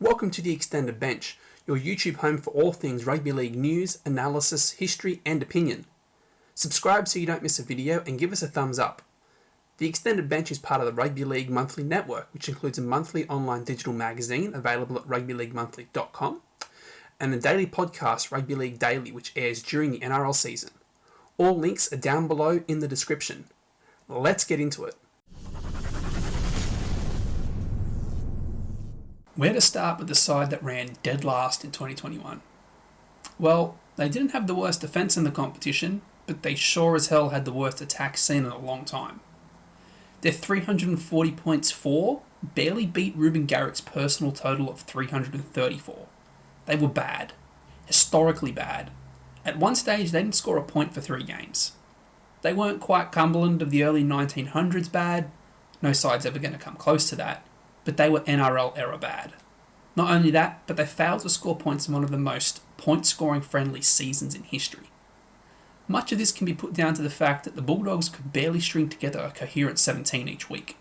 Welcome to the Extended Bench, your YouTube home for all things rugby league news, analysis, history and opinion. Subscribe so you don't miss a video and give us a thumbs up. The Extended Bench is part of the Rugby League Monthly Network, which includes a monthly online digital magazine available at rugbyleaguemonthly.com and a daily podcast, Rugby League Daily, which airs during the NRL season. All links are down below in the description. Let's get into it. Where to start with the side that ran dead last in 2021? Well, they didn't have the worst defence in the competition, but they sure as hell had the worst attack seen in a long time. Their 340 points for barely beat Ruben Garrick's personal total of 334. They were bad. Historically bad. At one stage, they didn't score a point for 3 games. They weren't quite Cumberland of the early 1900s bad. No side's ever going to come close to that. But they were NRL era bad. Not only that, but they failed to score points in one of the most point-scoring friendly seasons in history. Much of this can be put down to the fact that the Bulldogs could barely string together a coherent 17 each week.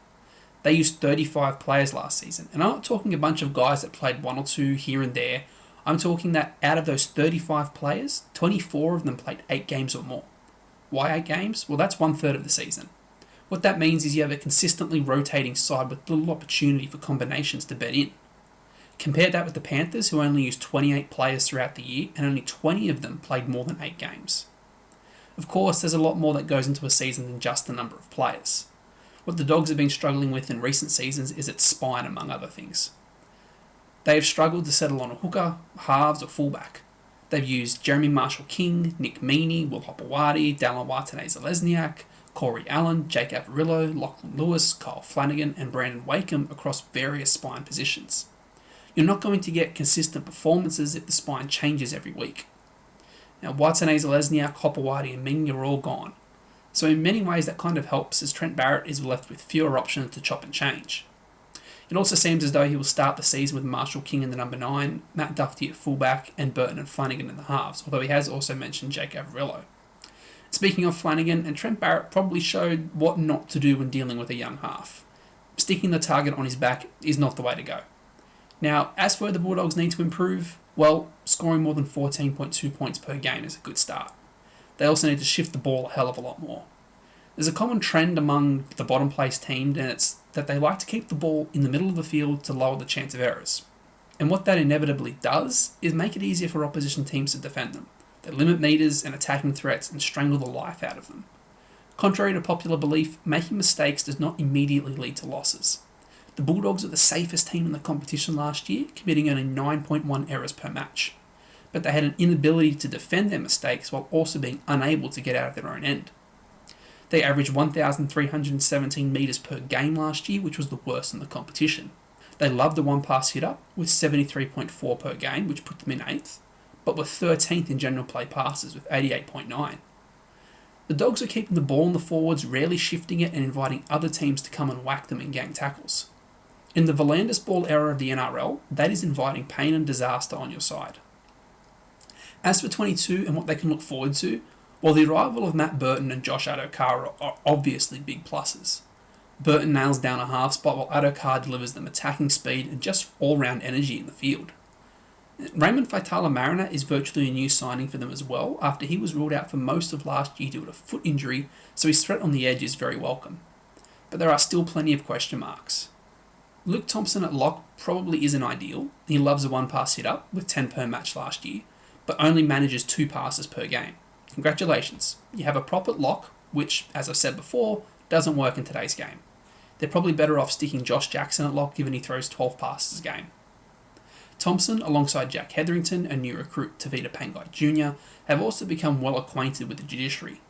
They used 35 players last season, and I'm not talking a bunch of guys that played 1 or 2 here and there. I'm talking that out of those 35 players, 24 of them played 8 games or more. Why 8 games? Well, that's 1/3 of the season. What that means is you have a consistently rotating side with little opportunity for combinations to bet in. Compare that with the Panthers, who only used 28 players throughout the year, and only 20 of them played more than 8 games. Of course, there's a lot more that goes into a season than just the number of players. What the Dogs have been struggling with in recent seasons is its spine, among other things. They have struggled to settle on a hooker, halves, or fullback. They've used Jeremy Marshall-King, Nick Meaney, Will Hopewadi, Dallin Watene-Zelezniak, Corey Allen, Jake Averillo, Lachlan Lewis, Kyle Flanagan and Brandon Wakeham across various spine positions. You're not going to get consistent performances if the spine changes every week. Now, Watene-Zelezniak, Hopewadi and Meaney are all gone. So in many ways that kind of helps, as Trent Barrett is left with fewer options to chop and change. It also seems as though he will start the season with Marshall-King in the number 9, Matt Duffy at fullback and Burton and Flanagan in the halves, although he has also mentioned Jake Averillo. Speaking of Flanagan, and Trent Barrett probably showed what not to do when dealing with a young half. Sticking the target on his back is not the way to go. Now, as for where the Bulldogs need to improve, well, scoring more than 14.2 points per game is a good start. They also need to shift the ball a hell of a lot more. There's a common trend among the bottom place teams, and it's that they like to keep the ball in the middle of the field to lower the chance of errors. And what that inevitably does is make it easier for opposition teams to defend them. They limit meters and attacking threats and strangle the life out of them. Contrary to popular belief, making mistakes does not immediately lead to losses. The Bulldogs were the safest team in the competition last year, committing only 9.1 errors per match. But they had an inability to defend their mistakes while also being unable to get out of their own end. They averaged 1,317 metres per game last year, which was the worst in the competition. They loved the one-pass hit-up with 73.4 per game, which put them in 8th. But were 13th in general play passes with 88.9. The Dogs were keeping the ball in the forwards, rarely shifting it and inviting other teams to come and whack them in gang tackles. In the Volandis ball era of the NRL, that is inviting pain and disaster on your side. As for 22 and what they can look forward to, well, the arrival of Matt Burton and Josh Addo-Carr are obviously big pluses. Burton nails down a half spot while Addo-Carr delivers them attacking speed and just all-round energy in the field. Raymond Faitala-Mariner is virtually a new signing for them as well, after he was ruled out for most of last year due to a foot injury, so his threat on the edge is very welcome. But there are still plenty of question marks. Luke Thompson at lock probably isn't ideal. He loves a one-pass hit-up, with 10 per match last year, but only manages 2 passes per game. Congratulations, you have a prop at lock, which, as I've said before, doesn't work in today's game. They're probably better off sticking Josh Jackson at lock given he throws 12 passes a game. Thompson, alongside Jack Hetherington and new recruit Tavita Pangai Jr., have also become well acquainted with the judiciary.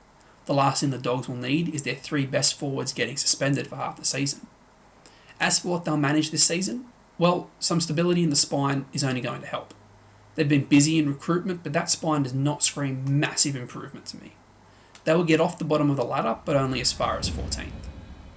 The last thing the Dogs will need is their 3 best forwards getting suspended for half the season. As for what they'll manage this season, well, some stability in the spine is only going to help. They've been busy in recruitment, but that spine does not scream massive improvement to me. They will get off the bottom of the ladder, but only as far as 14th.